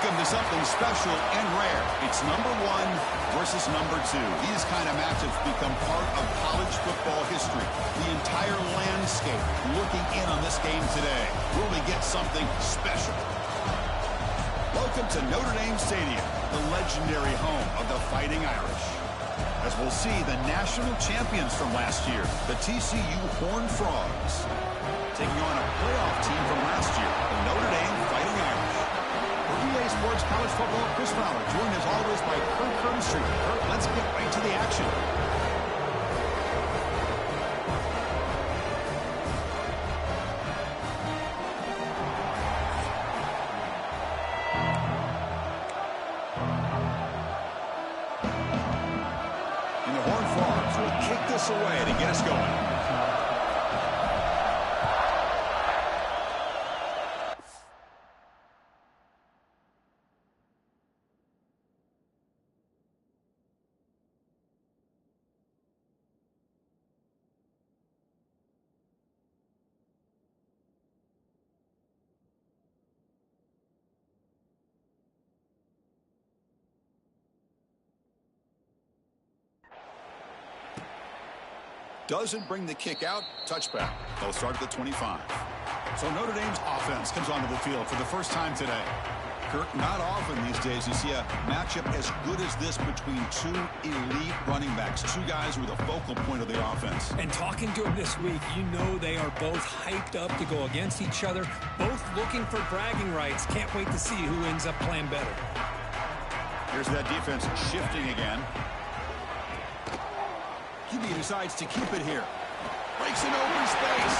Welcome to something special and rare. It's number 1 versus number 2. These kind of matchups become part of college football history. The entire landscape looking in on this game today. Will we get something special? Welcome to Notre Dame Stadium, the legendary home of the Fighting Irish. As we'll see the national champions from last year, the TCU Horned Frogs, taking on a playoff team from last year, the Notre Dame Fighting Irish. EA Sports College Football, Chris Fowler, joined as always by Kurt Curtis. Kurt, let's get right to the action. And the Horned Frogs will kick this away to get us going. Doesn't bring the kick out. Touchback. They'll start at the 25. So Notre Dame's offense comes onto the field for the first time today. Kirk, not often these days you see a matchup as good as this between two elite running backs, two guys who are the focal point of the offense. And talking to them this week, you know they are both hyped up to go against each other, both looking for bragging rights. Can't wait to see who ends up playing better. Here's that defense shifting again. QB decides to keep it here. Breaks an open space.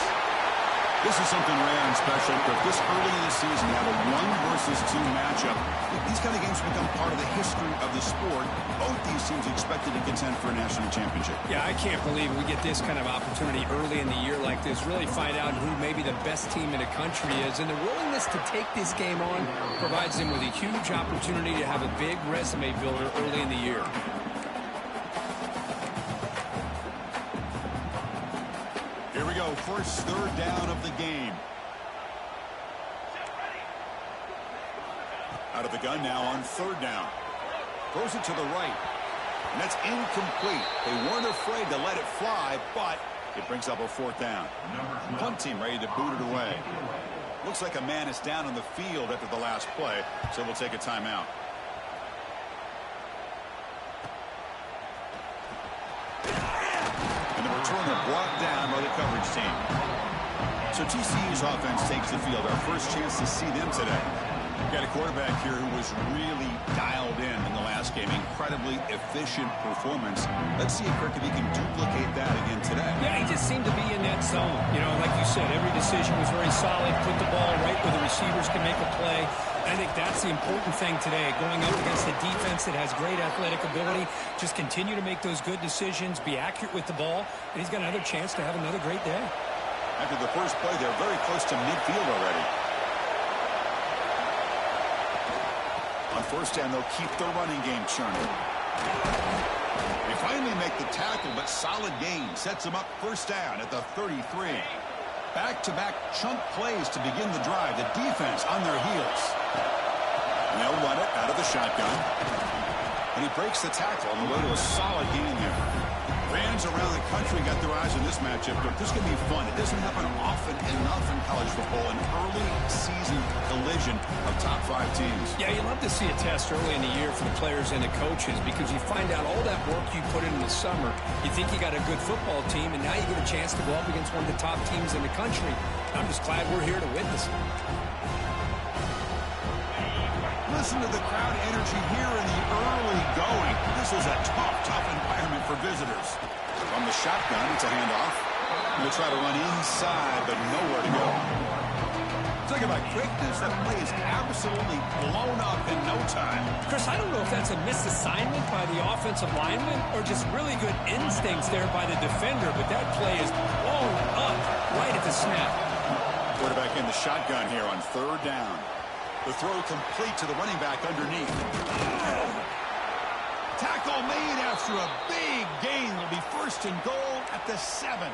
This is something rare and special. But this early in the season, you have a 1 versus 2 matchup. These kind of games become part of the history of the sport. Both these teams expected to contend for a national championship. Yeah, I can't believe we get this kind of opportunity early in the year like this. Really find out who maybe the best team in the country is. And the willingness to take this game on provides them with a huge opportunity to have a big resume builder early in the year. Here we go, first third down of the game. Out of the gun now on third down. Throws it to the right. And that's incomplete. They weren't afraid to let it fly, but it brings up a fourth down. Punt team ready to boot it away. Looks like a man is down on the field after the last play, so we'll take a timeout. Returner brought down by the coverage team. So TCU's offense takes the field. Our first chance to see them today. We've got a quarterback here who was really dialed in the last game. Incredibly efficient performance. Let's see if Kirk, if he can duplicate that again today. Yeah, he just seemed to be in that zone. You know, like you said, every decision was very solid. Put the ball right where the receivers can make a play. I think that's the important thing today, going up against a defense that has great athletic ability. Just continue to make those good decisions, be accurate with the ball, and he's got another chance to have another great day. After the first play, they're very close to midfield already. On first down, they'll keep the running game churning. They finally make the tackle, but solid gain sets them up first down at the 33. Back-to-back chunk plays to begin the drive. The defense on their heels. And they'll run it out of the shotgun. And he breaks the tackle on the way to a solid gain there. Fans around the country got their eyes on this matchup, but this is going to be fun. It doesn't happen often enough in college football, an early season collision of top 5 teams. Yeah, you love to see a test early in the year for the players and the coaches because you find out all that work you put in the summer. You think you got a good football team, and now you get a chance to go up against one of the top teams in the country. I'm just glad we're here to witness it. Listen to the crowd energy here in the early going. This is a tough environment for visitors. From the shotgun, it's a handoff. They'll try to run inside, but nowhere to go. Talk about quickness. That play is absolutely blown up in no time. Chris, I don't know if that's a misassignment by the offensive lineman or just really good instincts there by the defender, but that play is blown up right at the snap. Quarterback in the shotgun here on third down. The throw complete to the running back underneath. Tackle made after a big gain. Will be first and goal at the 7.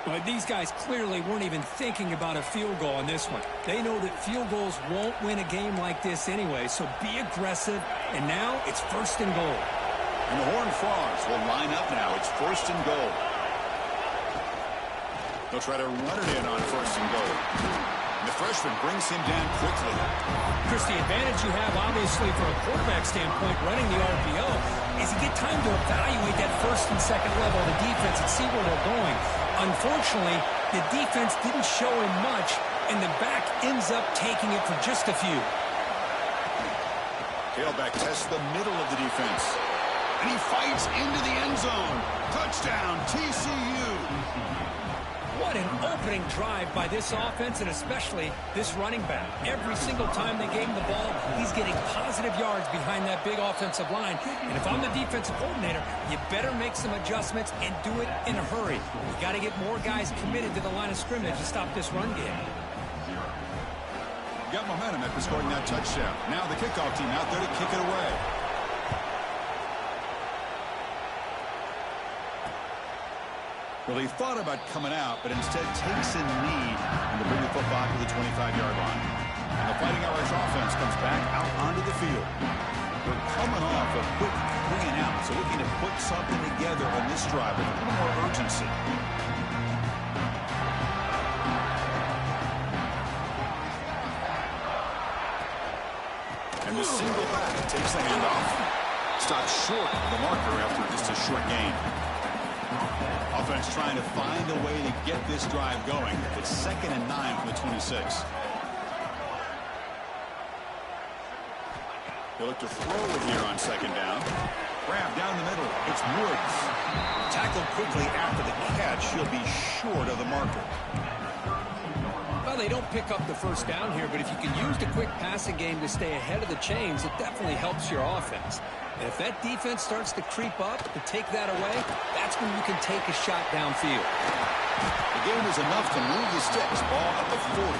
Well, these guys clearly weren't even thinking about a field goal in this one. They know that field goals won't win a game like this anyway, so be aggressive. And now it's 1st and goal. And the Horned Frogs will line up now. It's 1st and goal. They'll try to run it in on 1st and goal. And the freshman brings him down quickly. Chris, the advantage you have, obviously, from a quarterback standpoint, running the RPO, is you get time to evaluate that 1st and 2nd level of the defense and see where they're going. Unfortunately, the defense didn't show him much, and the back ends up taking it for just a few. Tailback tests the middle of the defense. And he fights into the end zone. Touchdown, TCU. What an opening drive by this offense, and especially this running back. Every single time they gave him the ball, he's getting positive yards behind that big offensive line. And if I'm the defensive coordinator, you better make some adjustments and do it in a hurry. You got to get more guys committed to the line of scrimmage to stop this run game. Got momentum after scoring that touchdown. Now the kickoff team out there to kick it away. Well, he thought about coming out, but instead takes a knee and to bring the football to the 25-yard line. And the Fighting Irish offense comes back out onto the field. We're coming off a quick 3 and out, so looking to put something together on this drive with a little more urgency. And the single back takes the handoff. Stops short of the marker after just a short gain. Offense trying to find a way to get this drive going. It's 2nd and 9 from the 26. They look to throw it here on 2nd down. Grab down the middle. It's Woods. Tackled quickly after the catch. He'll be short of the marker. Well, they don't pick up the 1st down here, but if you can use the quick passing game to stay ahead of the chains, it definitely helps your offense. And if that defense starts to creep up to take that away, that's when you can take a shot downfield. The game is enough to move the sticks. Ball at the 40.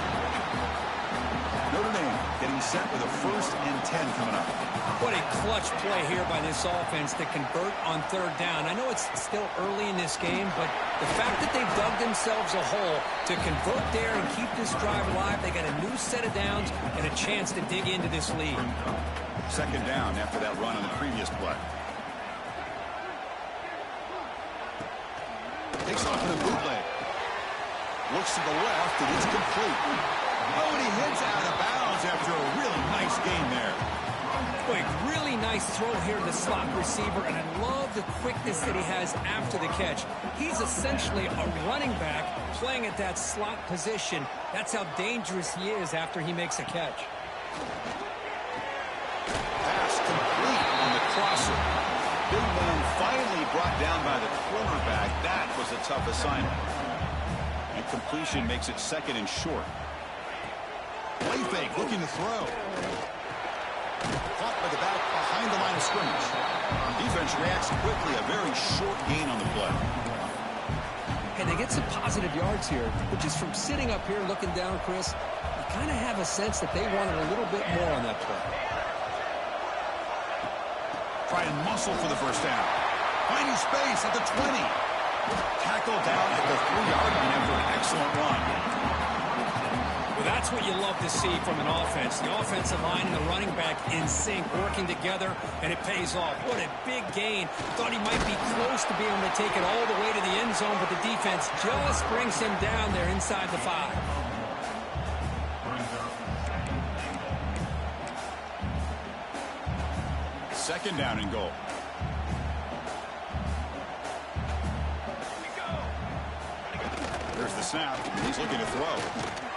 Notre Dame getting set with a 1st and 10 coming up. What a clutch play here by this offense to convert on 3rd down. I know it's still early in this game, but the fact that they've dug themselves a hole to convert there and keep this drive alive, they got a new set of downs and a chance to dig into this lead. 2nd down after that run on the previous play. Takes off in a bootleg. Looks to the left, and it's complete. Oh, and he hits out of bounds after a really nice gain there. Boy, really nice throw here to the slot receiver, and I love the quickness that he has after the catch. He's essentially a running back playing at that slot position. That's how dangerous he is after he makes a catch. Pass complete on the crosser. Big man finally brought down by the cornerback. That was a tough assignment. And completion makes it 2nd and short. Play fake, looking to throw. Caught by the back behind the line of scrimmage. Defense reacts quickly. A very short gain on the play. And they get some positive yards here, which is from sitting up here looking down, Chris. You kind of have a sense that they wanted a little bit more on that play. Try and muscle for the 1st down. Finding space at the 20. Tackle down at the 3-yard line after an excellent run. Well, that's what you love to see from an offense. The offensive line and the running back in sync, working together, and it pays off. What a big gain. Thought he might be close to being able to take it all the way to the end zone, but the defense just brings him down there inside the 5. Second down and goal. There's the snap. He's looking to throw.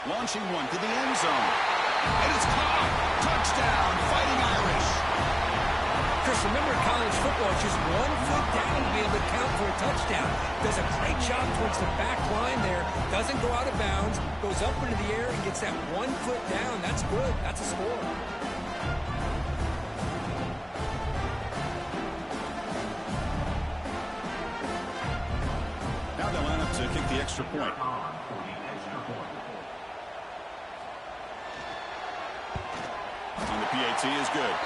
Launching one to the end zone. And it's caught. Touchdown, Fighting Irish. Chris, remember in college football, it's just 1 foot down to be able to count for a touchdown. Does a great job towards the back line there. Doesn't go out of bounds. Goes up into the air and gets that 1 foot down. That's good. That's a score. Now they line up to kick the extra point. And the PAT is good.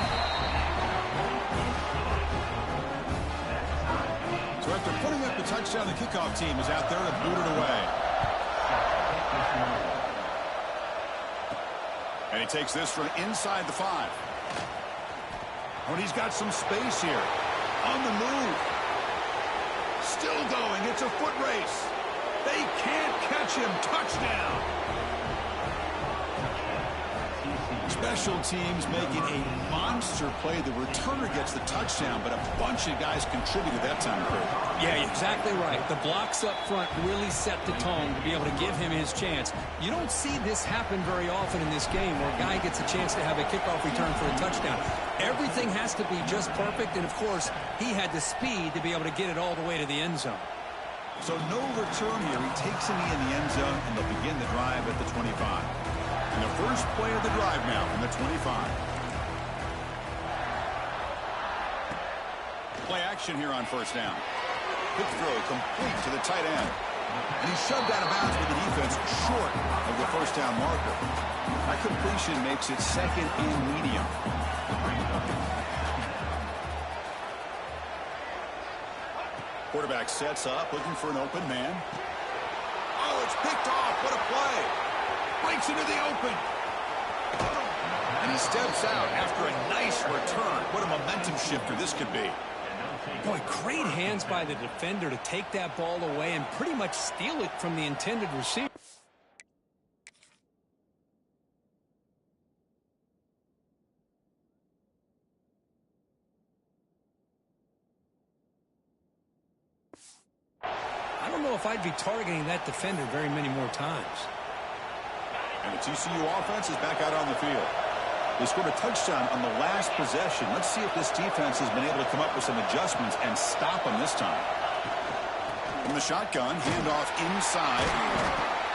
So After putting up the touchdown, the kickoff team is out there to boot it away. And he takes this from inside the 5. Oh, and he's got some space here. On the move. Still going. It's a foot race. They can't catch him. Touchdown. Special teams making a monster play. The returner gets the touchdown, but a bunch of guys contributed that time, Kurt. Yeah, exactly right. The blocks up front really set the tone to be able to give him his chance. You don't see this happen very often in this game where a guy gets a chance to have a kickoff return for a touchdown. Everything has to be just perfect, and of course, he had the speed to be able to get it all the way to the end zone. So no return here. He takes him in the end zone, and they'll begin the drive at the 25. And the first play of the drive now from the 25. Play action here on first down. Quick throw complete to the tight end. And he's shoved out of bounds with the defense short of the first down marker. That completion makes it second and medium. Quarterback sets up, looking for an open man. Oh, it's picked off. What a play. Breaks into the open. And he steps out after a nice return. What a momentum shifter this could be. Boy, great hands by the defender to take that ball away and pretty much steal it from the intended receiver. I don't know if I'd be targeting that defender very many more times. And the TCU offense is back out on the field. They scored a touchdown on the last possession. Let's see if this defense has been able to come up with some adjustments and stop them this time. From the shotgun, handoff inside.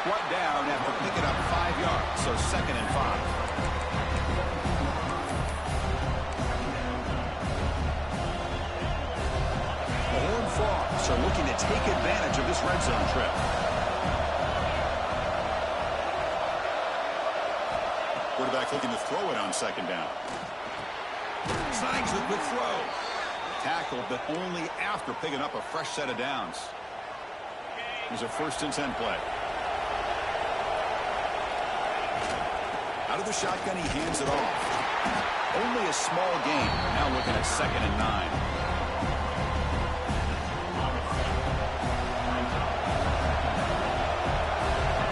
Brought down after picking up 5 yards, so second and 5. The Horned Frogs are looking to take advantage of this red zone trip. Quarterback looking to throw it on second down. Snags it with throw. Tackled, but only after picking up a fresh set of downs. Here's a 1st and 10 play. Out of the shotgun, he hands it off. Only a small gain. Now looking at 2nd and 9.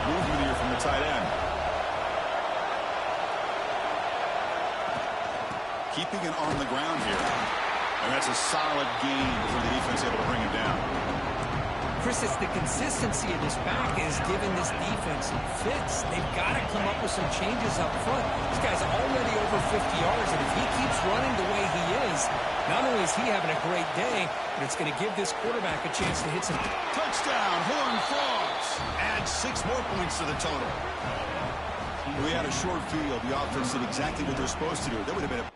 Movement here from the tight end. Keeping it on the ground here. And that's a solid gain before the defense able to bring him down. Chris, it's the consistency of this back is giving this defense some fits. They've got to come up with some changes up front. This guy's already over 50 yards, and if he keeps running the way he is, not only is he having a great day, but it's going to give this quarterback a chance to hit some. Touchdown, Horned Frogs. Add 6 more points to the total. We had a short field. The offense did exactly what they're supposed to do. That would have been a...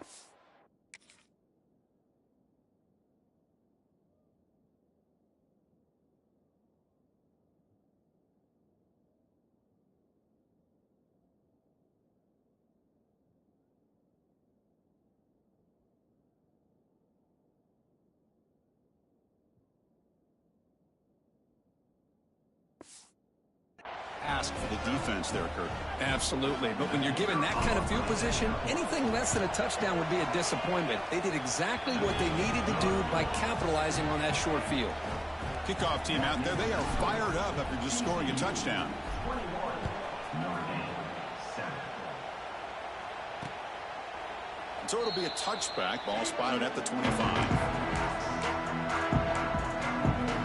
ask for the defense there, Kurt. Absolutely, but when you're given that kind of field position, anything less than a touchdown would be a disappointment. They did exactly what they needed to do by capitalizing on that short field. Kickoff team out there, they are fired up after just scoring a touchdown. So it'll be a touchback. Ball spotted at the 25.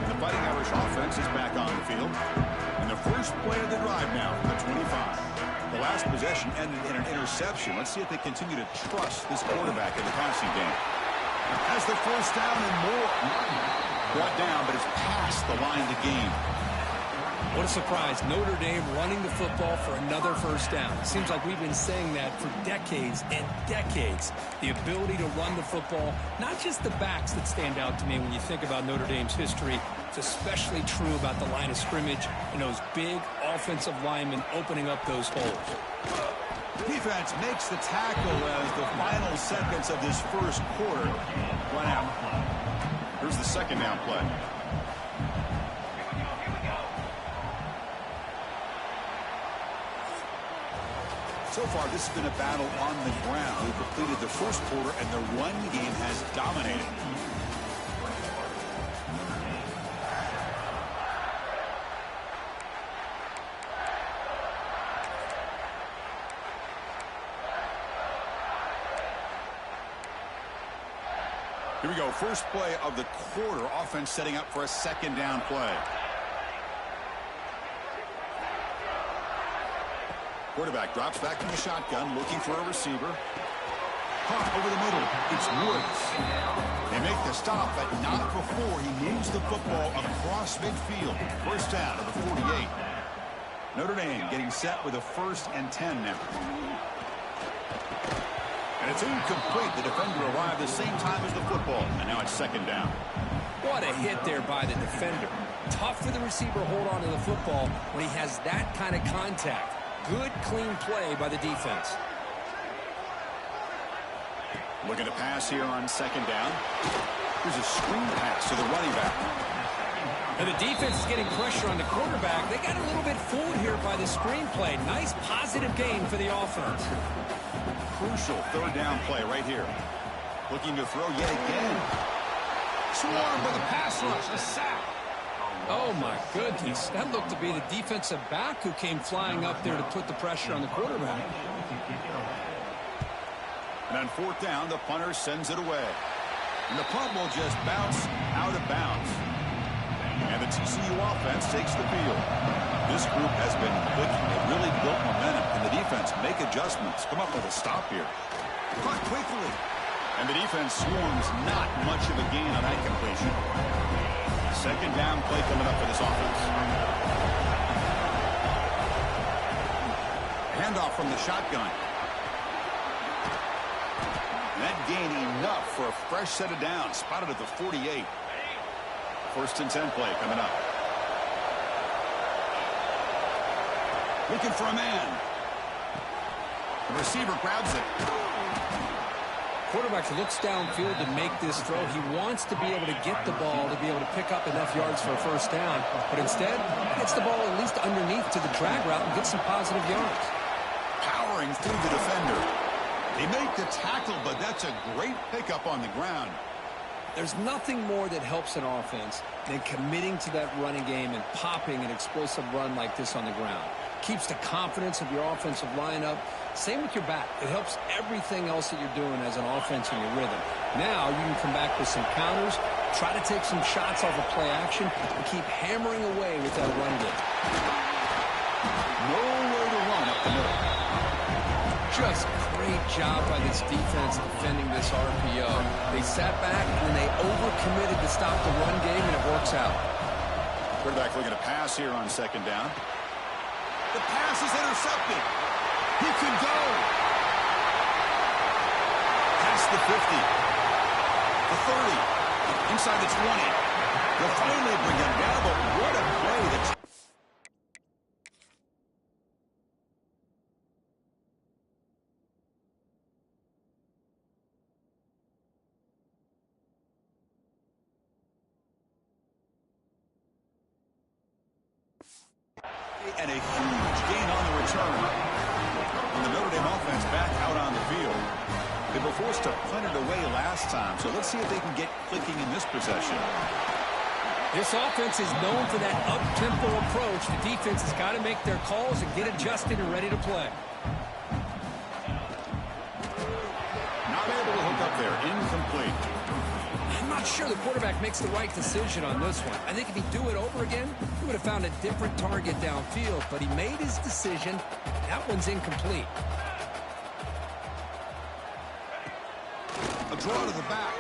And the Fighting Irish offense is back on the field. And the first play of the drive now from the 25. The last possession ended in an interception. Let's see if they continue to trust this quarterback in the passing game. Has the first down and more. Brought down, but it's past the line of the game. What a surprise. Notre Dame running the football for another first down. It seems like we've been saying that for decades and decades. The ability to run the football, not just the backs that stand out to me when you think about Notre Dame's history. It's especially true about the line of scrimmage and those big offensive linemen opening up those holes. Defense makes the tackle as the final seconds of this first quarter run out. Here's the second down play. So far, this has been a battle on the ground. We've completed the first quarter, and the run game has dominated. Here we go, first play of the quarter. Offense setting up for a second down play. Quarterback drops back in the shotgun, looking for a receiver. Caught over the middle. It's Woods. They make the stop, but not before he moves the football across midfield. First down of the 48. Notre Dame getting set with a 1st and 10 now. And it's incomplete. The defender arrived the same time as the football. And now it's second down. What a hit there by the defender. Tough for the receiver to hold on to the football when he has that kind of contact. Good, clean play by the defense. Looking to pass here on second down. Here's a screen pass to the running back. And the defense is getting pressure on the quarterback. They got a little bit fooled here by the screen play. Nice positive gain for the offense. Crucial third down play right here. Looking to throw yet again. Swarmed with a pass rush, a sack. Oh, my goodness. That looked to be the defensive back who came flying up there to put the pressure on the quarterback. And on fourth down, the punter sends it away. And the punt will just bounce out of bounds. And the TCU offense takes the field. This group has been clicking. They've really built momentum. And the defense make adjustments. Come up with a stop here. Caught quickly. And the defense swarms not much of a gain on that completion. Second down play coming up for this offense. Handoff from the shotgun. And that gain enough for a fresh set of downs. Spotted at the 48. 1st and 10 play coming up. Looking for a man. The receiver grabs it. Quarterback looks downfield to make this throw. He wants to be able to get the ball to be able to pick up enough yards for a first down. But instead, gets the ball at least underneath to the drag route and gets some positive yards. Powering through the defender. They make the tackle, but that's a great pickup on the ground. There's nothing more that helps an offense than committing to that running game and popping an explosive run like this on the ground. Keeps the confidence of your offensive lineup. Same with your back. It helps everything else that you're doing as an offense in your rhythm. Now you can come back with some counters, try to take some shots off of play action, and keep hammering away with that run game. Nowhere to run up the middle. Just great job by this defense defending this RPO. They sat back and they overcommitted to stop the run game, and it works out. Quarterback looking to pass here on second down. The pass is intercepted. He could go. Past the 50. The 30. Inside the 20. They'll finally bring him down, but what a play. And a huge gain on the return. And the Notre Dame offense back out on the field. They were forced to punt it away last time, so let's see if they can get clicking in this possession. This offense is known for that up-tempo approach. The defense has got to make their calls and get adjusted and ready to play. Not able to hook up there. Incomplete. I'm not sure the quarterback makes the right decision on this one. I think if he'd do it over again, he would have found a different target downfield, but he made his decision. That one's incomplete. A draw to the back.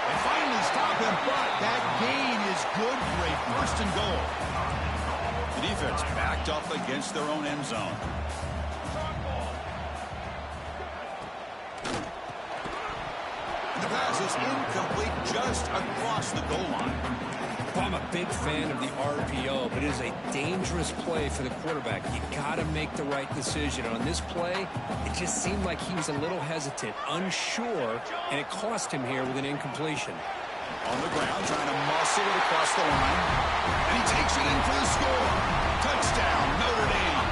They finally stop him, but that gain is good for a 1st and goal. The defense backed up against their own end zone. The pass is incomplete just across the goal line. I'm a big fan of the RPO, but it is a dangerous play for the quarterback. You got to make the right decision. On this play, it just seemed like he was a little hesitant, unsure, and it cost him here with an incompletion. On the ground, trying to muscle it across the line. And he takes it in for the score. Touchdown, Notre Dame.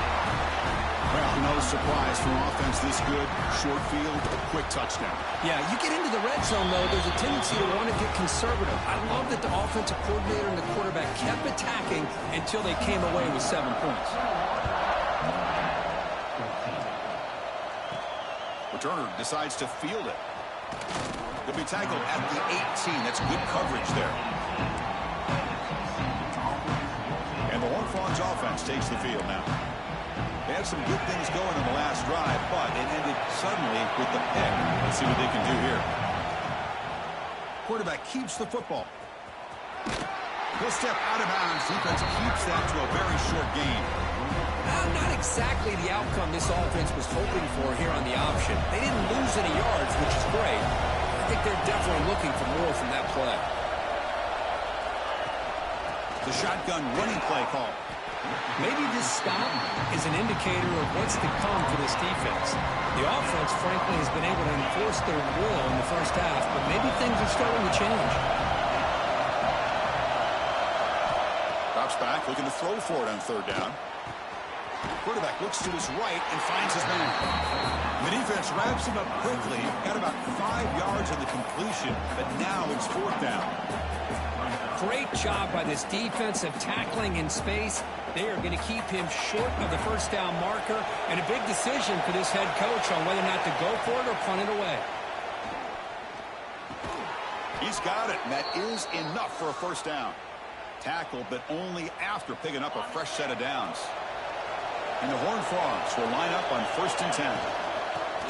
Well, no surprise for offense this good. Short field, quick touchdown. Yeah, you get into the red zone, though, there's a tendency to want to get conservative. I love that the offensive coordinator and the quarterback kept attacking until they came away with 7 points. Returner decides to field it. He'll be tackled at the 18. That's good coverage there. And the Horned Frogs offense takes the field now. They had some good things going in the last drive, but it ended suddenly with the pick. Let's see what they can do here. Quarterback keeps the football. He'll step out of bounds. Defense keeps that to a very short gain. Not exactly the outcome this offense was hoping for here on the option. They didn't lose any yards, which is great. I think they're definitely looking for more from that play. The shotgun running play call. Maybe this stop is an indicator of what's to come for this defense. The offense, frankly, has been able to enforce their will in the first half, but maybe things are starting to change. Drops back, looking to throw for it on third down. Quarterback looks to his right and finds his man. The defense wraps him up quickly. Got about 5 yards on the completion, but now it's fourth down. Great job by this defensive tackling in space. They are going to keep him short of the first down marker, and a big decision for this head coach on whether or not to go for it or punt it away. He's got it, and that is enough for a first down. Tackle, but only after picking up a fresh set of downs. And the Horned Frogs will line up on 1st and 10.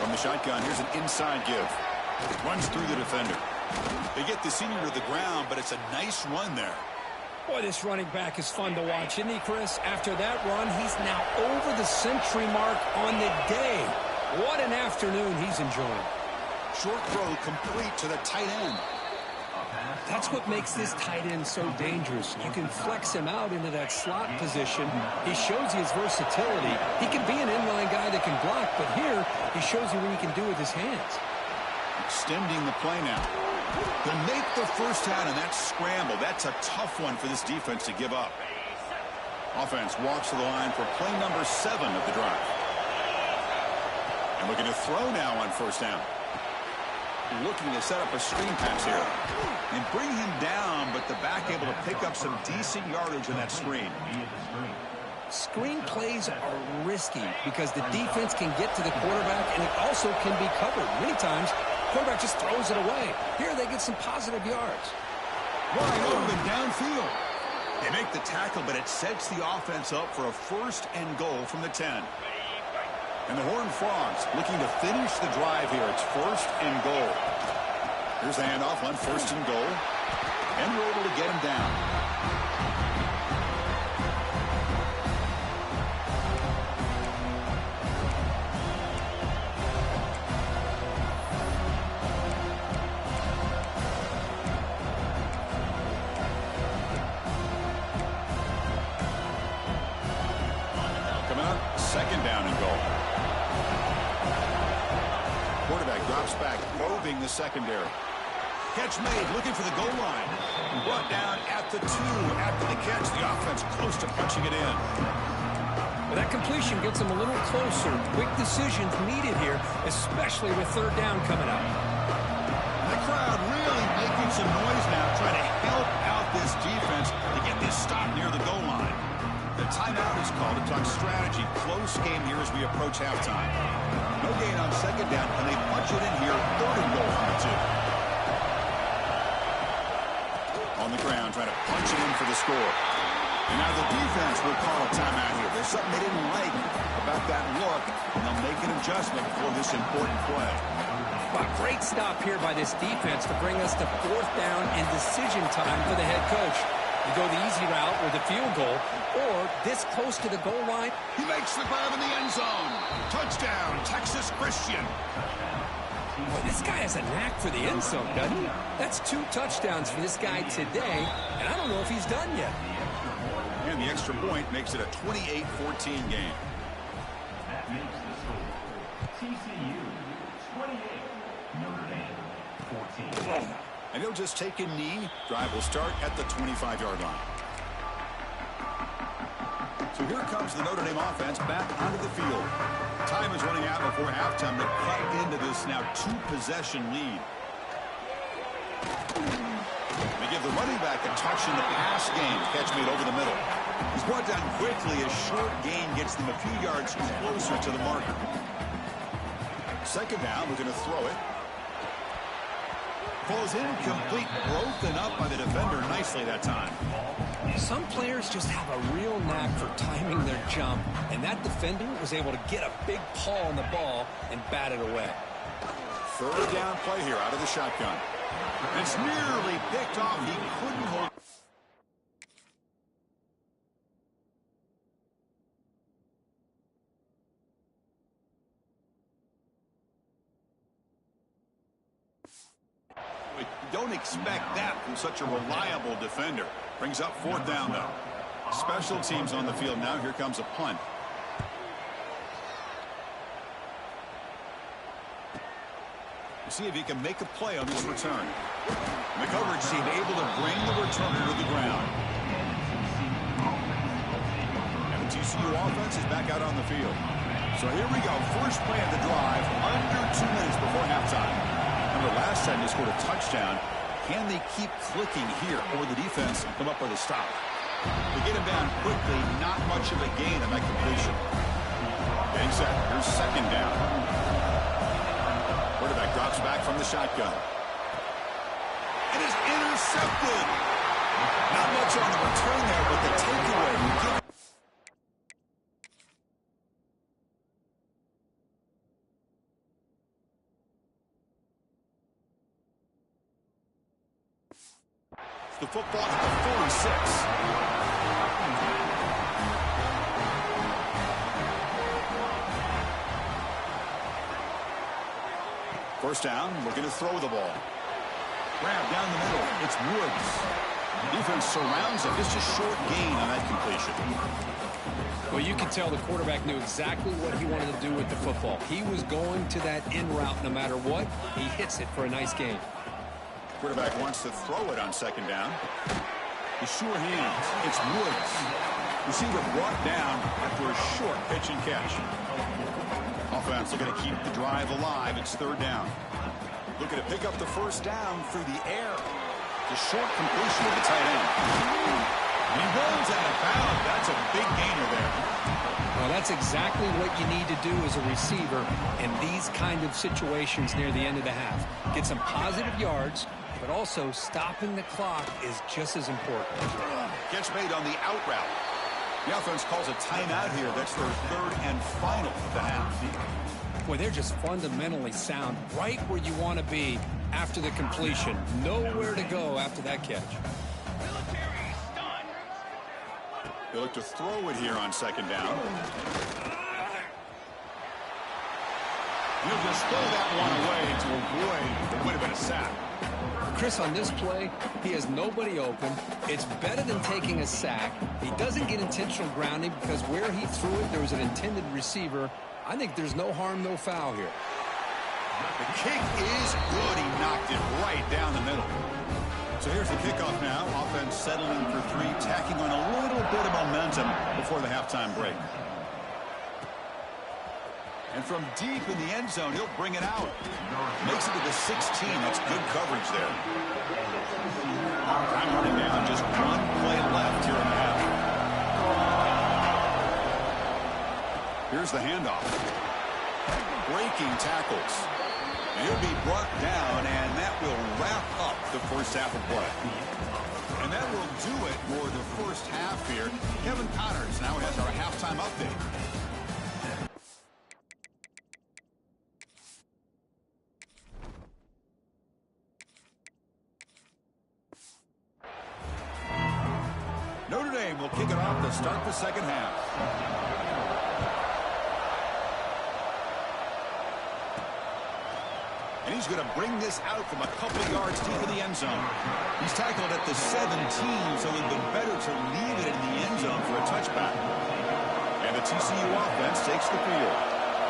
From the shotgun, here's an inside give. Runs through the defender. They get the senior to the ground, but it's a nice run there. Boy, this running back is fun to watch, isn't he, Chris? After that run, he's now over the century mark on the day. What an afternoon he's enjoying. Short throw complete to the tight end. That's what makes this tight end so dangerous. You can flex him out into that slot position. He shows you his versatility. He can be an inline guy that can block, but here he shows you what he can do with his hands. Extending the play now. They'll make the first down, and that scramble. That's a tough one for this defense to give up. Offense walks to the line for play number 7 of the drive. And looking to throw now on first down. Looking to set up a screen pass here. And bring him down, but the back able to pick up some decent yardage in that screen. Screen plays are risky because the defense can get to the quarterback, and it also can be covered. Many times, the quarterback just throws it away. Here, they get some positive yards. Wide open downfield. They make the tackle, but it sets the offense up for a 1st and goal from the 10. And the Horned Frogs looking to finish the drive here. It's 1st and goal. Here's the handoff on 1st and goal. And we're able to get him down. Coming up, 2nd down and goal. Quarterback drops back, probing the secondary. Catch made, looking for the goal line. Brought down at the 2 after the catch. The offense close to punching it in. Well, that completion gets them a little closer. Quick decisions needed here, especially with 3rd down coming up. The crowd really making some noise now, trying to help out this defense to get this stop near the goal line. The timeout is called to talk strategy. Close game here as we approach halftime. No gain on 2nd down, and they punch it in here. 3rd and goal from the 2. On the ground, trying to punch it in for the score. And now the defense will call a timeout here. There's something they didn't like about that look, and they'll make an adjustment for this important play. Well, great stop here by this defense to bring us to 4th down and decision time for the head coach. You go the easy route with a field goal, or this close to the goal line. He makes the grab in the end zone. Touchdown, Texas Christian. Boy, this guy has a knack for the end zone, doesn't he? That's 2 touchdowns for this guy today, and I don't know if he's done yet. And the extra point makes it a 28-14 game. That makes the score TCU 28, Notre Dame 14. And he'll just take a knee. Drive will start at the 25-yard line. So here comes the Notre Dame offense back onto the field. Time is running out before halftime to cut into this now two-possession lead. They give the running back a touch in the pass game. Catch made over the middle. He's brought down quickly. A short gain gets them a few yards closer to the marker. Second down, we're going to throw it. Falls incomplete, broken up by the defender nicely that time. Some players just have a real knack for timing their jump, and that defender was able to get a big paw on the ball and bat it away. Third down play here out of the shotgun. It's nearly picked off. He couldn't hold. We don't expect that from such a reliable defender. Brings up fourth down, though. Special teams on the field now. Here comes a punt. See if he can make a play on this return. The coverage team able to bring the returner to the ground. And the TCU offense is back out on the field. So here we go. First play of the drive, under 2 minutes before halftime. Remember last time they scored a touchdown. Can they keep clicking here, or the defense come up with a stop? They get him down quickly. Not much of a gain on that completion. Getting set. Here's second down. Quarterback drops back from the shotgun. It is intercepted. Not much on the return there, but the takeaway. The football at the 46. First down, we're going to throw the ball. Grab down the middle. It's Woods. Defense surrounds him. Just a short gain on that completion. Well, you can tell the quarterback knew exactly what he wanted to do with the football. He was going to that in route no matter what. He hits it for a nice gain. Quarterback wants to throw it on second down. The sure hands. It's Woods. Receiver brought down after a short pitch and catch. Offense looking to keep the drive alive. It's third down. Looking to pick up the first down through the air. The short completion of the tight end. And he rolls out of bounds. That's a big gainer there. Well, that's exactly what you need to do as a receiver in these kind of situations near the end of the half. Get some positive yards, but also stopping the clock is just as important. Catch made on the out route. The offense calls a timeout here. That's their third and final of the half. Boy, they're just fundamentally sound right where you want to be after the completion. Nowhere to go after that catch. They look to throw it here on second down. He'll just throw that one away to avoid what would have been a sack. Chris, on this play, he has nobody open. It's better than taking a sack. He doesn't get intentional grounding because where he threw it, there was an intended receiver. I think there's no harm, no foul here. The kick is good. He knocked it right down the middle. So here's the kickoff now. Offense settling for three, tacking on a little bit of momentum before the halftime break. And from deep in the end zone, he'll bring it out. Makes it to the 16. That's good coverage there. Time running down. Just one play left here in the half. Here's the handoff. Breaking tackles. And he'll be brought down, and that will wrap up the first half of play. And that will do it for the first half here. Kevin Connors now has our halftime update. Notre Dame will kick it off to start the second half. And he's going to bring this out from a couple yards deep in the end zone. He's tackled at the 17, so it would have been better to leave it in the end zone for a touchback. And the TCU offense takes the field.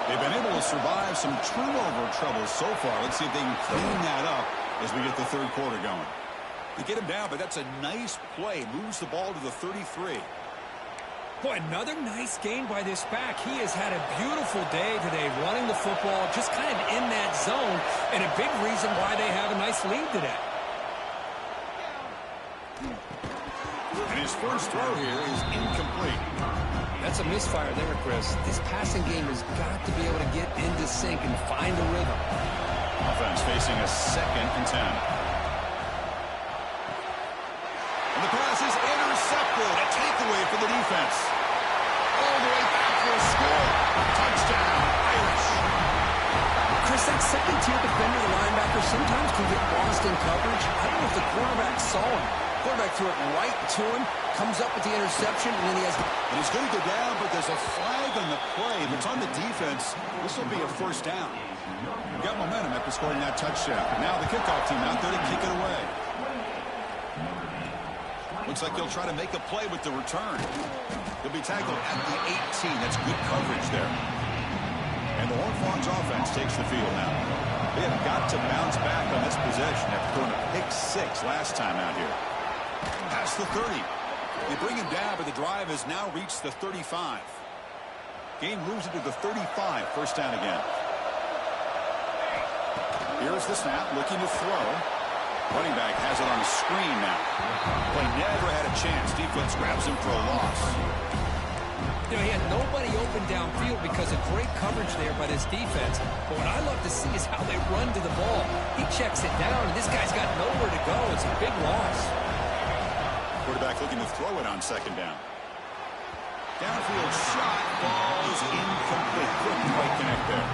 They've been able to survive some turnover trouble so far. Let's see if they can clean that up as we get the third quarter going. They get him down, but that's a nice play. Moves the ball to the 33. Boy, another nice gain by this back. He has had a beautiful day today running the football, just kind of in that zone, and a big reason why they have a nice lead today. And his first throw here is incomplete. That's a misfire there, Chris. This passing game has got to be able to get into sync and find a rhythm. Offense facing a 2nd and 10. And the pass is intercepted. A takeaway for the defense. All the way back for a score. Touchdown, Irish. Chris, that second-tier defender, the linebacker, sometimes can get lost in coverage. I don't know if the quarterback saw him. Quarterback threw it right to him, comes up with the interception, and then he has... And he's going to go down, but there's a flag on the play. If it's on the defense, this will be a first down. Got momentum after scoring that touchdown. Now the kickoff team out there to kick it away. Looks like he'll try to make a play with the return. He'll be tackled at the 18. That's good coverage there. And the Horned Frogs offense takes the field now. They have got to bounce back on this possession after throwing a pick 6 last time out here. Past the 30. They bring him down, but the drive has now reached the 35. Game moves into the 35. First down again. Here's the snap, looking to throw. Running back has it on a screen now. Play never had a chance. Defense grabs him for a loss. You know, he had nobody open downfield because of great coverage there by this defense. But what I love to see is how they run to the ball. He checks it down, and this guy's got nowhere to go. It's a big loss. Quarterback looking to throw it on 2nd down. Downfield shot. Ball is incomplete. Couldn't quite connect there.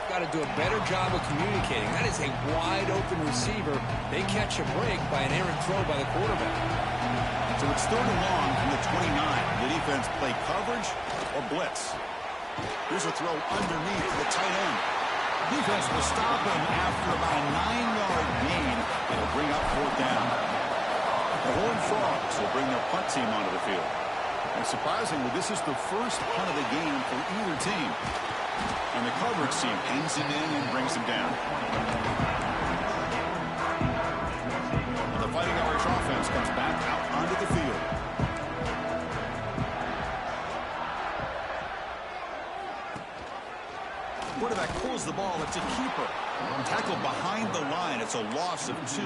Got to do a better job of communicating. That is a wide-open receiver. They catch a break by an errant throw by the quarterback. So it's 3rd and long from the 29. The defense play coverage or blitz. Here's a throw underneath to the tight end. Defense will stop him after about a 9-yard gain. It'll bring up 4th down. The Horned Frogs will bring their punt team onto the field. And surprisingly, this is the first punt of the game for either team. And the coverage team pins him in and brings him down. And the Fighting Irish offense comes back out onto the field. Quarterback pulls the ball. It's a keeper. Tackled behind the line. It's a loss of 2.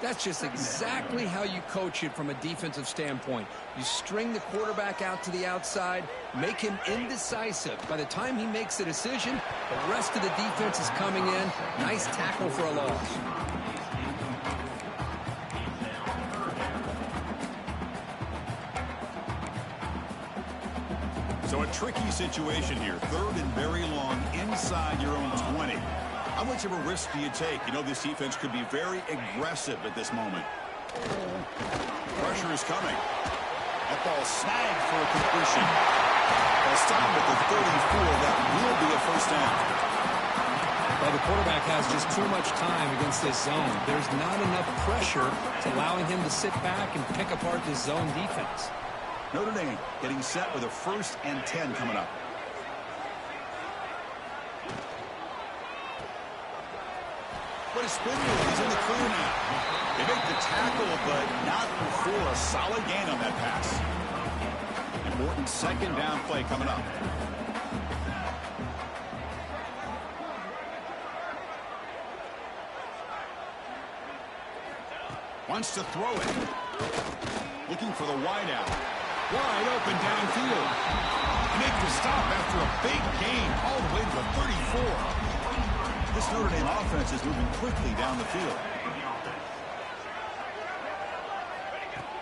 That's just exactly how you coach it from a defensive standpoint. You string the quarterback out to the outside, make him indecisive. By the time he makes the decision, the rest of the defense is coming in. Nice tackle for a loss. So a tricky situation here. 3rd and very long inside your own 20. How much of a risk do you take? You know, this defense could be very aggressive at this moment. Pressure is coming. That ball snagged for a completion. They'll stop at the 34. That will be a first down. Well, the quarterback has just too much time against this zone. There's not enough pressure to allowing him to sit back and pick apart this zone defense. Notre Dame getting set with a 1st and 10 coming up. What a spin move. He's in the clear now. They make the tackle, but not before a solid gain on that pass. Important 2nd down play coming up. Wants to throw it. Looking for the wide out. Wide open downfield. Make the stop after a big gain all the way to the 34. This Notre Dame offense is moving quickly down the field.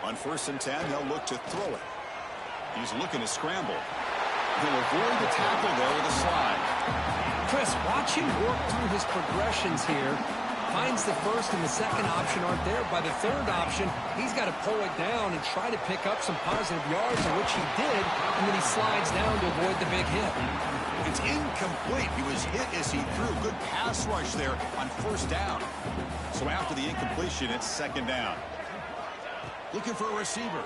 On 1st and 10, they'll look to throw it. He's looking to scramble. He'll avoid the tackle there with a slide. Chris, watch him work through his progressions here. Finds the 1st and the 2nd option aren't there. By the 3rd option, he's got to pull it down and try to pick up some positive yards, in which he did, and then he slides down to avoid the big hit. It's incomplete. He was hit as he threw. Good pass rush there on 1st down. So after the incompletion, it's 2nd down. Looking for a receiver.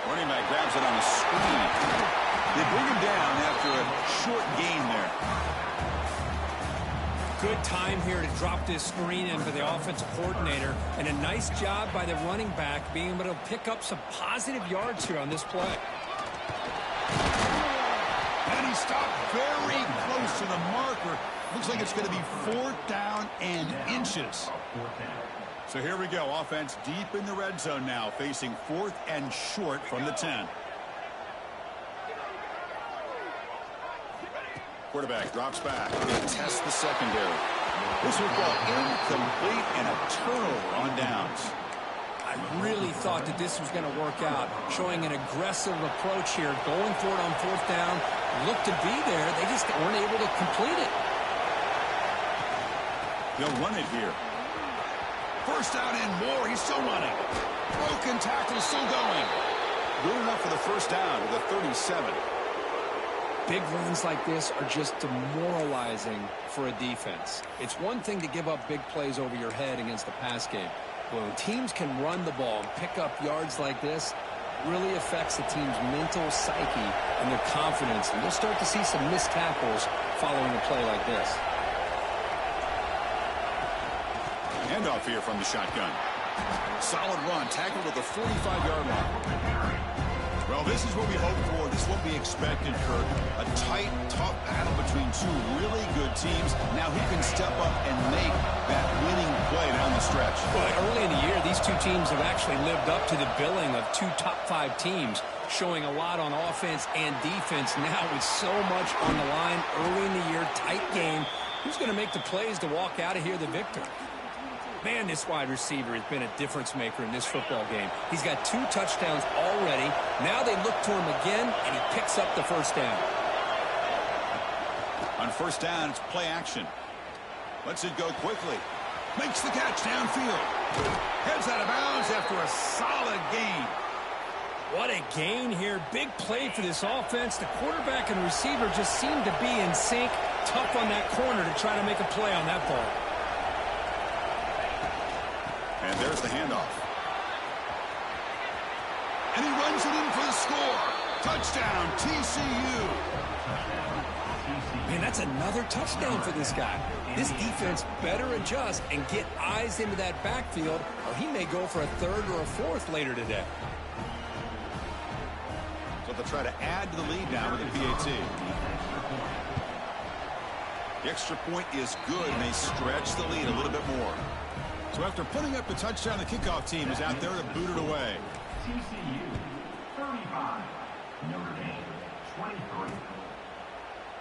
Running back grabs it on a screen. They bring him down after a short gain there. Good time here to drop this screen in for the offensive coordinator. And a nice job by the running back being able to pick up some positive yards here on this play. And he stopped very close to the marker. Looks like it's going to be 4th down and inches. So here we go. Offense deep in the red zone now, facing 4th and short from the 10. Quarterback drops back. They test the secondary. This football incomplete and a turnover on downs. I really thought that this was going to work out, showing an aggressive approach here, going for it on 4th down. Looked to be there. They just weren't able to complete it. They'll run it here. 1st down and more. He's still running. Broken tackle, still going. Good enough for the 1st down to the 37. Big runs like this are just demoralizing for a defense. It's one thing to give up big plays over your head against the pass game. But when teams can run the ball and pick up yards like this, it really affects the team's mental psyche and their confidence. And you'll start to see some missed tackles following a play like this. Handoff here from the shotgun. Solid run, tackled at the 45-yard line. Well, this is what we hope for. This is what we expected, Kurt. A tight, tough battle between two really good teams. Now who can step up and make that winning play down the stretch? Well, early in the year, these two teams have actually lived up to the billing of 2 top-5 teams, showing a lot on offense and defense. Now with so much on the line early in the year, tight game, who's going to make the plays to walk out of here the victor? Man, this wide receiver has been a difference maker in this football game. He's got 2 touchdowns already. Now they look to him again, and he picks up the 1st down. On 1st down, it's play action. Lets it go quickly. Makes the catch downfield. Heads out of bounds after a solid gain. What a gain here. Big play for this offense. The quarterback and receiver just seem to be in sync. Tough on that corner to try to make a play on that ball. And there's the handoff. And he runs it in for the score. Touchdown, TCU. Man, that's another touchdown for this guy. This defense better adjust and get eyes into that backfield, or he may go for a 3rd or a 4th later today. So they'll try to add to the lead now with the PAT. The extra point is good, and they stretch the lead a little bit more. So after putting up the touchdown, the kickoff team is out there to boot it away. TCU 35, Notre Dame 23.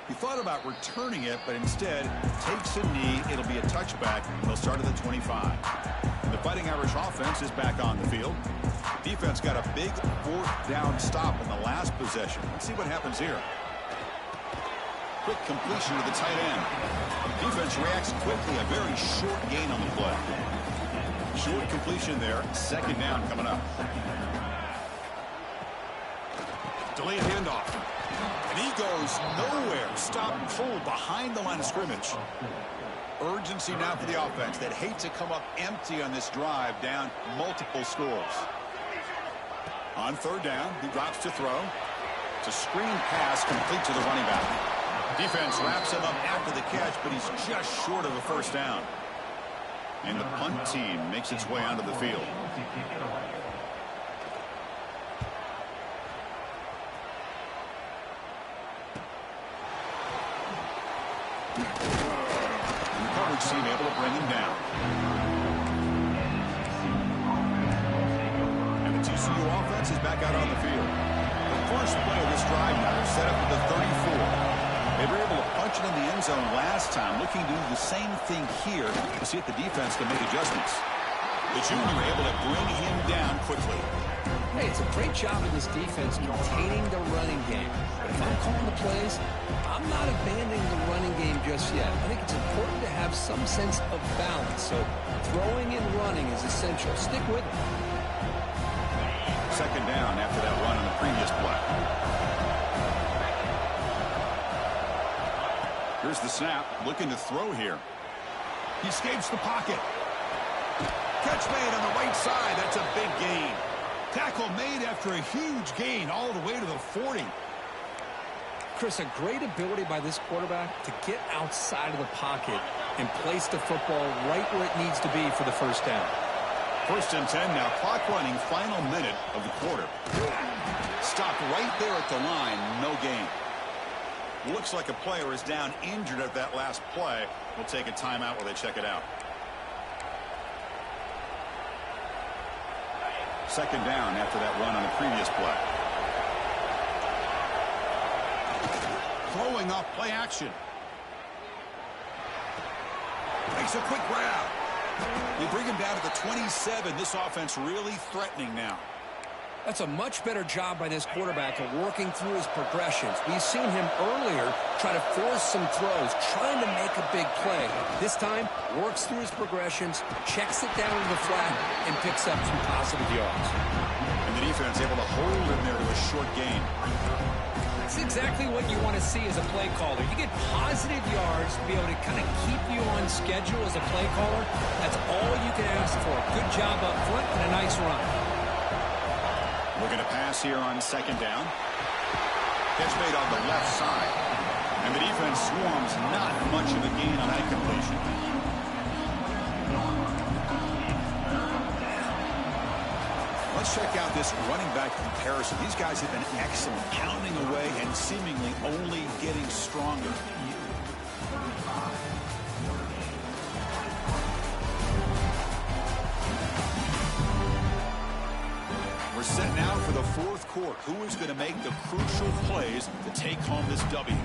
He thought about returning it, but instead takes a knee. It'll be a touchback. They'll start at the 25. The Fighting Irish offense is back on the field. Defense got a big 4th down stop in the last possession. Let's see what happens here. Quick completion to the tight end. Defense reacts quickly. A very short gain on the play. Short completion there. 2nd down coming up. Delayed handoff. And he goes nowhere. Stop and pull behind the line of scrimmage. Urgency now for the offense that hate to come up empty on this drive, down multiple scores. On 3rd down, he drops to throw. It's a screen pass complete to the running back. Defense wraps him up after the catch, but he's just short of a 1st down. And the punt team makes its way onto the field. And the coverage team able to bring him down. And the TCU offense is back out on the field. The first play of this drive now is set up at the 34. They were able to punch it in the end zone last time, looking to do the same thing here to see if the defense can make adjustments. The junior able to bring him down quickly. Hey, it's a great job of this defense containing the running game. But if I'm calling the plays, I'm not abandoning the running game just yet. I think it's important to have some sense of balance. So throwing and running is essential. Stick with it. 2nd down after that run on the previous play. Here's the snap, looking to throw here. He escapes the pocket. Catch made on the right side. That's a big gain. Tackle made after a huge gain all the way to the 40. Chris, a great ability by this quarterback to get outside of the pocket and place the football right where it needs to be for the first down. 1st and 10 now. Clock running. Final minute of the quarter. Stopped right there at the line. No gain. Looks like a player is down injured at that last play. We'll take a timeout while they check it out. 2nd down after that run on the previous play. Throwing off play action. Makes a quick grab. They bring him down to the 27. This offense really threatening now. That's a much better job by this quarterback of working through his progressions. We've seen him earlier try to force some throws, trying to make a big play. This time, works through his progressions, checks it down to the flat, and picks up some positive yards. And the defense able to hold him there to a short gain. That's exactly what you want to see as a play caller. You get positive yards to be able to kind of keep you on schedule as a play caller. That's all you can ask for. Good job up front and a nice run. Looking to pass here on 2nd down. Catch made on the left side. And the defense swarms not much of a gain on that completion. Let's check out this running back comparison. These guys have been excellent, pounding away and seemingly only getting stronger. We're set now for the 4th quarter. Who is going to make the crucial plays to take home this W?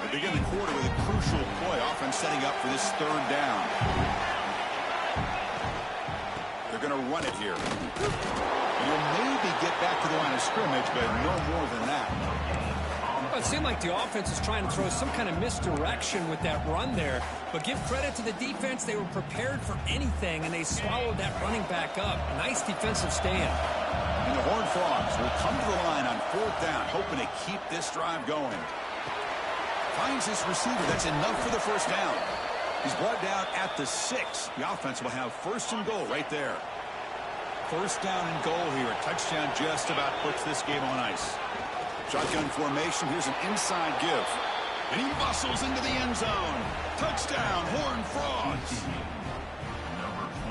They begin the quarter with a crucial play. Offense setting up for this 3rd down. They're going to run it here. And you'll maybe get back to the line of scrimmage, but no more than that. Well, it seemed like the offense was trying to throw some kind of misdirection with that run there. But give credit to the defense. They were prepared for anything, and they swallowed that running back up. Nice defensive stand. And the Horned Frogs will come to the line on 4th down, hoping to keep this drive going. Finds his receiver. That's enough for the 1st down. He's brought down at the 6. The offense will have 1st and goal right there. 1st down and goal here. A touchdown just about puts this game on ice. Shotgun formation. Here's an inside give. And he muscles into the end zone. Touchdown, Horned Frogs.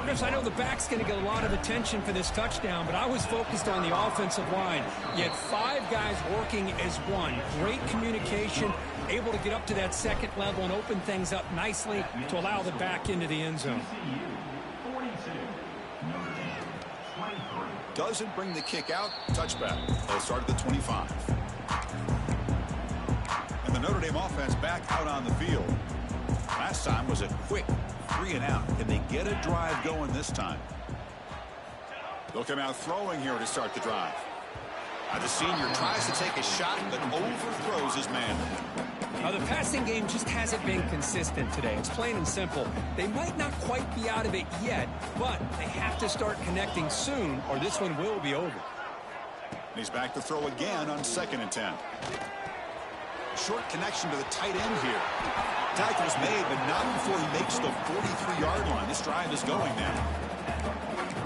Chris, I know the back's going to get a lot of attention for this touchdown, but I was focused on the offensive line. You had 5 guys working as one. Great communication, able to get up to that 2nd level and open things up nicely to allow the back into the end zone. Doesn't bring the kick out. Touchback. They'll start at the 25. And the Notre Dame offense back out on the field. Last time was a quick 3 and out. Can they get a drive going this time? They'll come out throwing here to start the drive. The senior tries to take a shot, but overthrows his man. The passing game just hasn't been consistent today. It's plain and simple. They might not quite be out of it yet, but they have to start connecting soon, or this one will be over. And he's back to throw again on 2nd and 10. Short connection to the tight end here. Tackle's made, but not before he makes the 43-yard line. This drive is going now.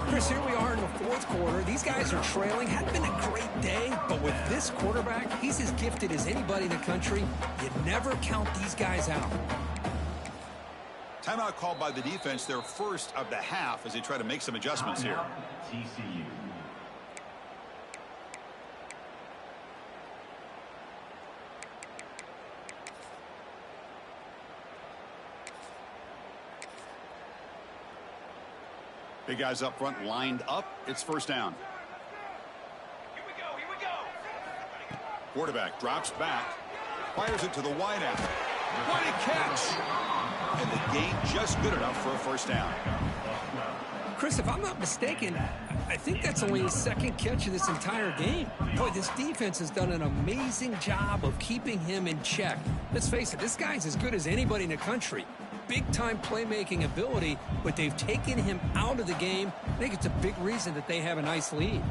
Chris, here we are in the 4th quarter. These guys are trailing. Hadn't been a great day, but with this quarterback, he's as gifted as anybody in the country. You never count these guys out. Timeout called by the defense, their 1st of the half, as they try to make some adjustments here. TCU. Big guys up front lined up. It's 1st down. Here we go. Quarterback drops back. Fires it to the wideout. What a catch! And the gain just good enough for a 1st down. Chris, if I'm not mistaken, I think that's only his 2nd catch of this entire game. Boy, this defense has done an amazing job of keeping him in check. Let's face it, this guy's as good as anybody in the country. Big-time playmaking ability, but they've taken him out of the game. I think it's a big reason that they have a nice lead.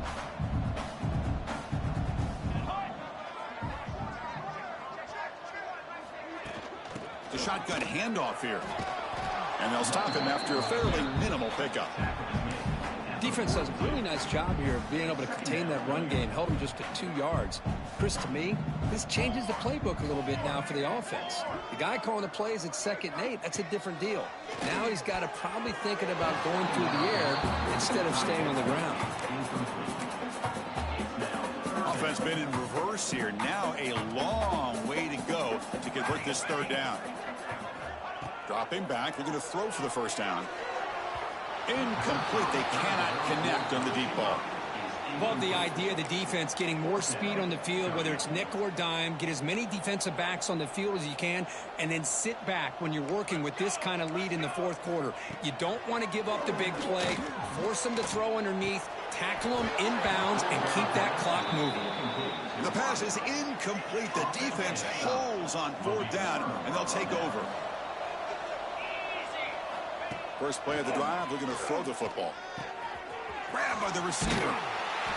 shotgun handoff here. And they'll stop him after a fairly minimal pickup. Defense does a really nice job here of being able to contain that run game, held him just to 2 yards. Chris, to me, this changes the playbook a little bit now for the offense. The guy calling the plays at 2nd and 8, that's a different deal. Now he's got to probably thinking about going through the air instead of staying on the ground. Offense been in reverse here. Now a long way to go to convert this 3rd down. Dropping back, they're going to throw for the 1st down. Incomplete. They cannot connect on the deep ball. Love the idea of the defense getting more speed on the field, whether it's nickel or dime, get as many defensive backs on the field as you can, and then sit back when you're working with this kind of lead in the 4th quarter. You don't want to give up the big play, force them to throw underneath, tackle them inbounds, and keep that clock moving. The pass is incomplete. The defense holds on 4th down, and they'll take over. First play of the drive, they're going to throw the football. Grabbed by the receiver.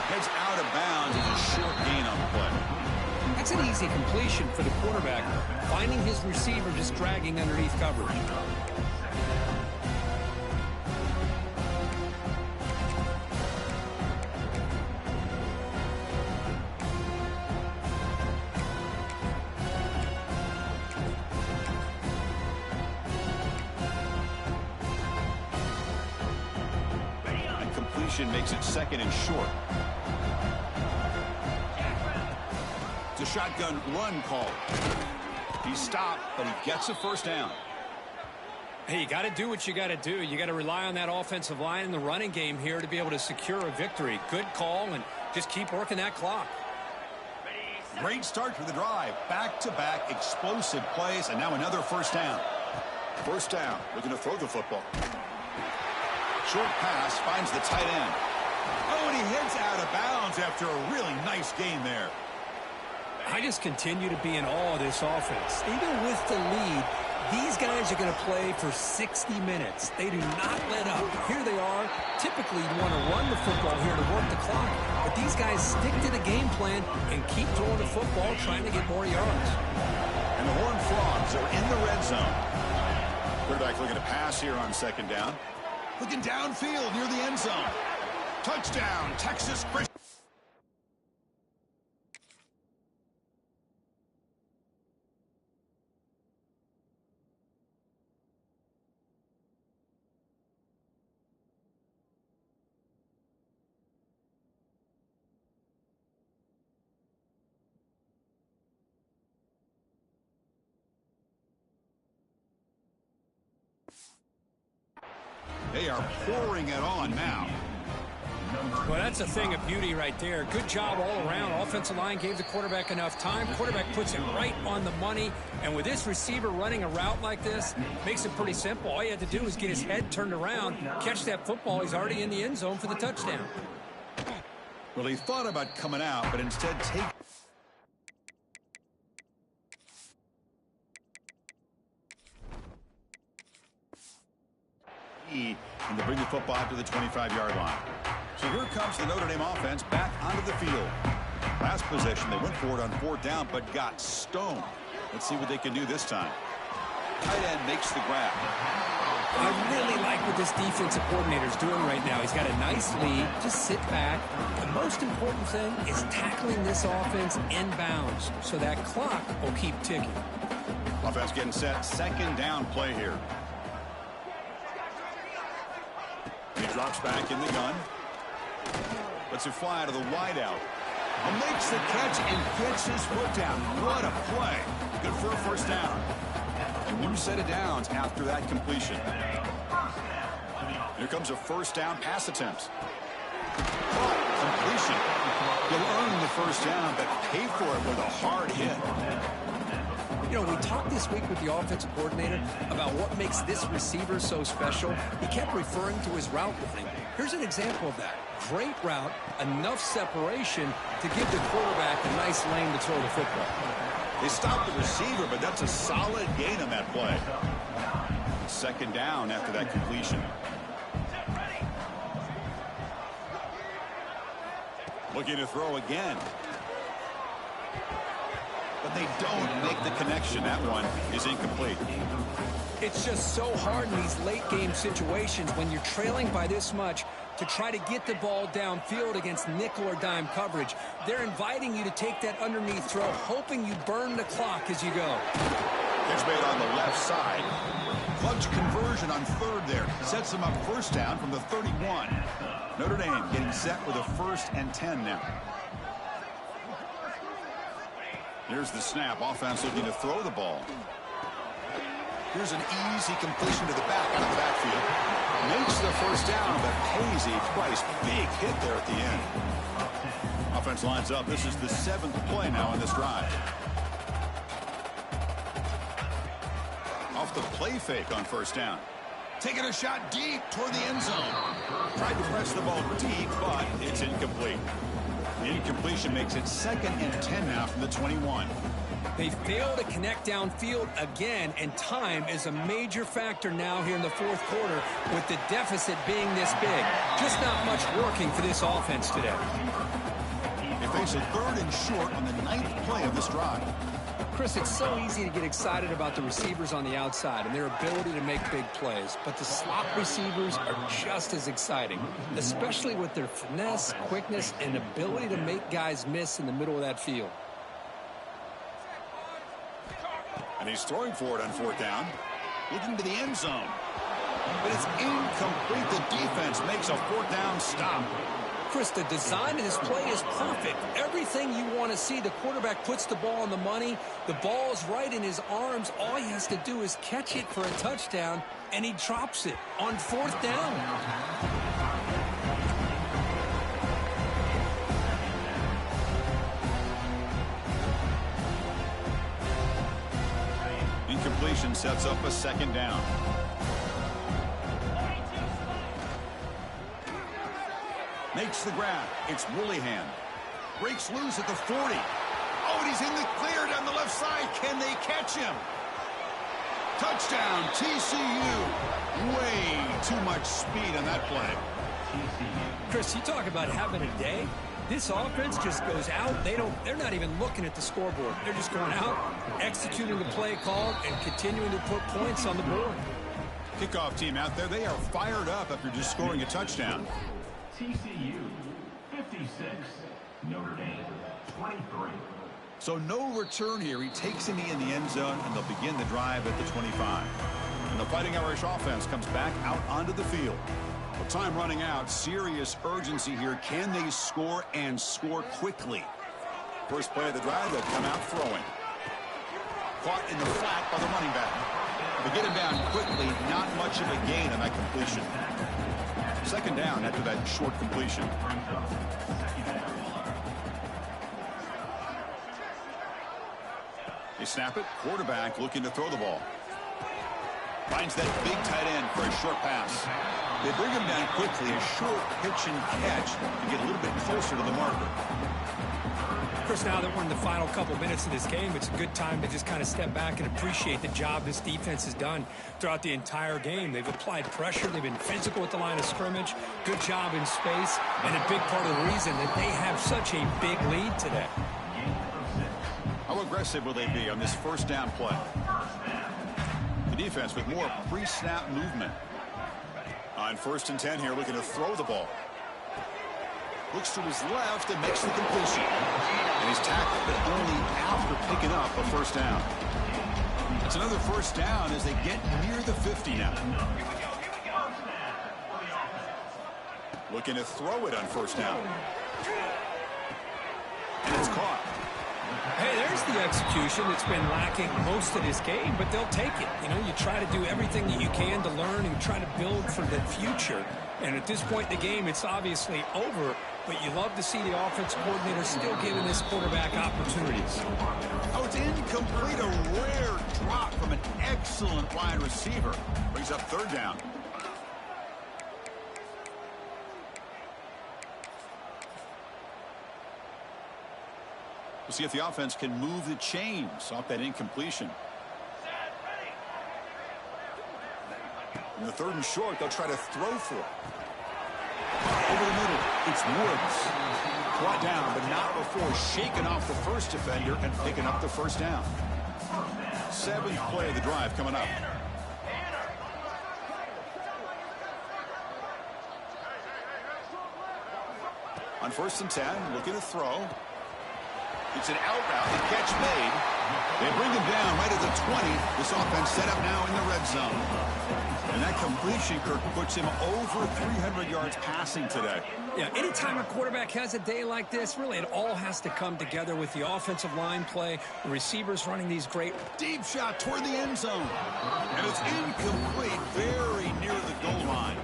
Heads out of bounds as a short gain on the play. That's an easy completion for the quarterback, finding his receiver just dragging underneath coverage. Makes it 2nd and short. It's a shotgun run call. He stopped, but he gets a 1st down. Hey, you got to do what you got to do. You got to rely on that offensive line in the running game here to be able to secure a victory. Good call, and just keep working that clock. Great start to the drive. Back-to-back explosive plays, and now another 1st down. 1st down. Looking to throw the football. Short pass finds the tight end. Oh, and he heads out of bounds after a really nice game there. I just continue to be in awe of this offense. Even with the lead, these guys are going to play for 60 minutes. They do not let up. Here they are. Typically, you want to run the football here to work the clock. But these guys stick to the game plan and keep throwing the football, trying to get more yards. And the Horned Frogs are in the red zone. Quarterback looking to pass here on 2nd down. Looking downfield near the end zone. Touchdown, Texas Christian. They are pouring it on now. Well, that's a thing of beauty right there. Good job all around. Offensive line gave the quarterback enough time. Quarterback puts it right on the money. And with this receiver running a route like this, makes it pretty simple. All you have to do is get his head turned around, catch that football. He's already in the end zone for the touchdown. Well, he thought about coming out, but instead take. And to bring the football out to the 25-yard line. So here comes the Notre Dame offense back onto the field. Last possession, they went for it on 4th down, but got stoned. Let's see what they can do this time. Tight end makes the grab. I really like what this defensive coordinator is doing right now. He's got a nice lead. Just sit back. The most important thing is tackling this offense inbounds so that clock will keep ticking. Offense getting set. 2nd down play here. He drops back in the gun. Lets it fly to the wideout. Makes the catch and gets his foot down. What a play. Good for a 1st down. And 1 set of downs after that completion. Here comes a 1st down pass attempt. Completion. You'll earn the 1st down, but pay for it with a hard hit. You know, we talked this week with the offensive coordinator about what makes this receiver so special. He kept referring to his route running. Here's an example of that. Great route, enough separation to give the quarterback a nice lane to throw the football. They stopped the receiver, but that's a solid gain on that play. 2nd down after that completion. Looking to throw again. The but they don't make the connection. That one is incomplete. It's just so hard in these late-game situations when you're trailing by this much to try to get the ball downfield against nickel or dime coverage. They're inviting you to take that underneath throw, hoping you burn the clock as you go. Pitch made on the left side. Clutch conversion on third there. Sets them up first down from the 31. Notre Dame getting set with a 1st and 10 now. Here's the snap. Offense looking to throw the ball. Here's an easy completion to the back out of the backfield. Makes the first down, but pays a price. Big hit there at the end. Offense lines up. This is the 7th play now in this drive. Off the play fake on first down. Taking a shot deep toward the end zone. Tried to press the ball deep, but it's incomplete. The incompletion makes it 2nd and 10 now from the 21. They fail to connect downfield again, and time is a major factor now here in the 4th quarter with the deficit being this big. Just not much working for this offense today. They face a 3rd and short on the 9th play of this drive. Chris, it's so easy to get excited about the receivers on the outside and their ability to make big plays, but the slot receivers are just as exciting, especially with their finesse, quickness, and ability to make guys miss in the middle of that field. And he's throwing for it on 4th down. Looking to the end zone. But it's incomplete. The defense makes a 4th down stop. Chris, the design of this play is perfect. Everything you want to see. The quarterback puts the ball on the money. The ball's right in his arms. All he has to do is catch it for a touchdown, and he drops it on 4th down. Incompletion sets up a 2nd down. Makes the grab. It's Willihan. Breaks loose at the 40. Oh, and he's in the clear down the left side. Can they catch him? Touchdown, TCU. Way too much speed on that play. Chris, you talk about having a day. This offense just goes out. They're not even looking at the scoreboard. They're just going out, executing the play called, and continuing to put points on the board. Kickoff team out there. They are fired up after just scoring a touchdown. TCU 56, Notre Dame 23. So no return here. He takes him in the end zone, and they'll begin the drive at the 25. And the Fighting Irish offense comes back out onto the field. Well, time running out. Serious urgency here. Can they score and score quickly? First play of the drive, they'll come out throwing. Caught in the flat by the running back. They get him down quickly. Not much of a gain on that completion. 2nd down after that short completion. They snap it. Quarterback looking to throw the ball. Finds that big tight end for a short pass. They bring him down quickly. A short pitch and catch to get a little bit closer to the marker. Chris, now that we're in the final couple minutes of this game, it's a good time to just kind of step back and appreciate the job this defense has done throughout the entire game. They've applied pressure. They've been physical at the line of scrimmage. Good job in space. And a big part of the reason that they have such a big lead today. How aggressive will they be on this 1st down play? The defense with more pre-snap movement. On 1st and 10 here, looking to throw the ball. Looks to his left and makes the completion. And he's tackled, but only after picking up a 1st down. It's another 1st down as they get near the 50 now. Looking to throw it on 1st down. And it's caught. Hey, there's the execution that's been lacking most of this game, but they'll take it. You know, you try to do everything that you can to learn and try to build for the future. And at this point in the game, it's obviously over, but you love to see the offense coordinator still giving this quarterback opportunities. Oh, it's incomplete. A rare drop from an excellent wide receiver. Brings up 3rd down. We'll see if the offense can move the chains off that incompletion. In the 3rd and short, they'll try to throw for it. Over the middle, it's Woods. Brought down, but not before shaking off the first defender and picking up the first down. 7th play of the drive coming up. On 1st and 10, looking to throw. It's an out route, the catch made. They bring him down right at the 20. This offense set up now in the red zone. And that completion, Kirk, puts him over 300 yards passing today. Yeah, anytime a quarterback has a day like this, really it all has to come together with the offensive line play, the receivers running these great. Deep shot toward the end zone. And it's incomplete, very near the goal line.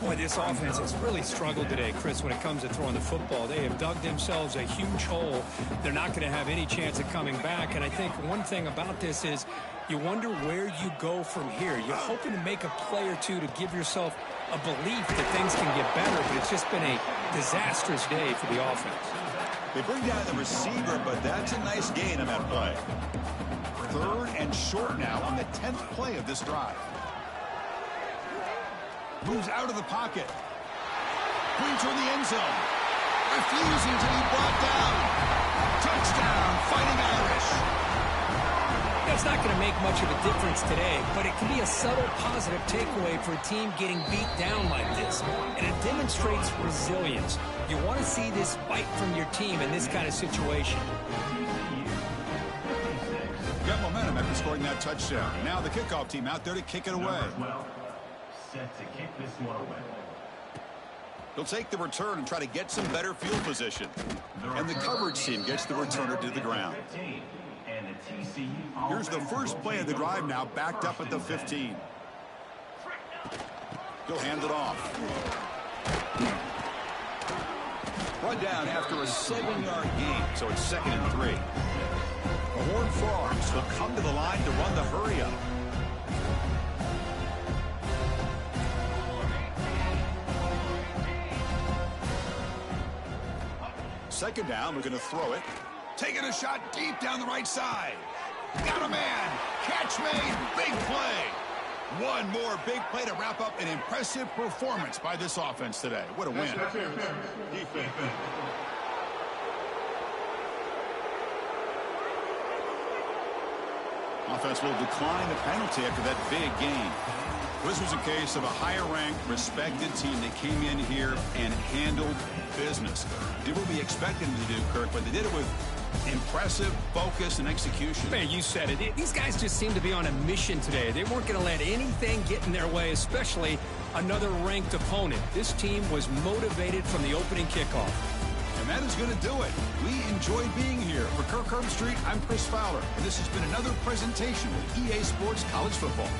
Boy, this offense has really struggled today, Chris, when it comes to throwing the football. They have dug themselves a huge hole. They're not going to have any chance of coming back. And I think one thing about this is you wonder where you go from here. You're hoping to make a play or two to give yourself a belief that things can get better, but it's just been a disastrous day for the offense. They bring down the receiver, but that's a nice gain on that play. 3rd and short now on the 10th play of this drive. Moves out of the pocket. Going toward the end zone. Refusing to be brought down. Touchdown, Fighting Irish. That's not going to make much of a difference today, but it can be a subtle positive takeaway for a team getting beat down like this. And it demonstrates resilience. You want to see this fight from your team in this kind of situation. Got momentum after scoring that touchdown. Now the kickoff team out there to kick it away. Set to kick this one away. He'll take the return and try to get some better field position. And the coverage team gets the returner to the ground. Here's the first play of the drive now, backed up at the 15. He'll hand it off. Run down after a 7-yard gain, so it's 2nd and 3. The Horned Frogs will come to the line to run the hurry-up. Second down, looking to throw it. Taking a shot deep down the right side. Got a man. Catch made. Big play. One more big play to wrap up an impressive performance by this offense today. What a win. Defense. Offense will decline the penalty after that big gain. This was a case of a higher-ranked, respected team that came in here and handled business. Did what we expected them to do, Kirk, but they did it with impressive focus and execution. Man, you said it. These guys just seem to be on a mission today. They weren't going to let anything get in their way, especially another ranked opponent. This team was motivated from the opening kickoff. And that is going to do it. We enjoyed being here. For Kirk Herbstreit, I'm Chris Fowler, and this has been another presentation with EA Sports College Football.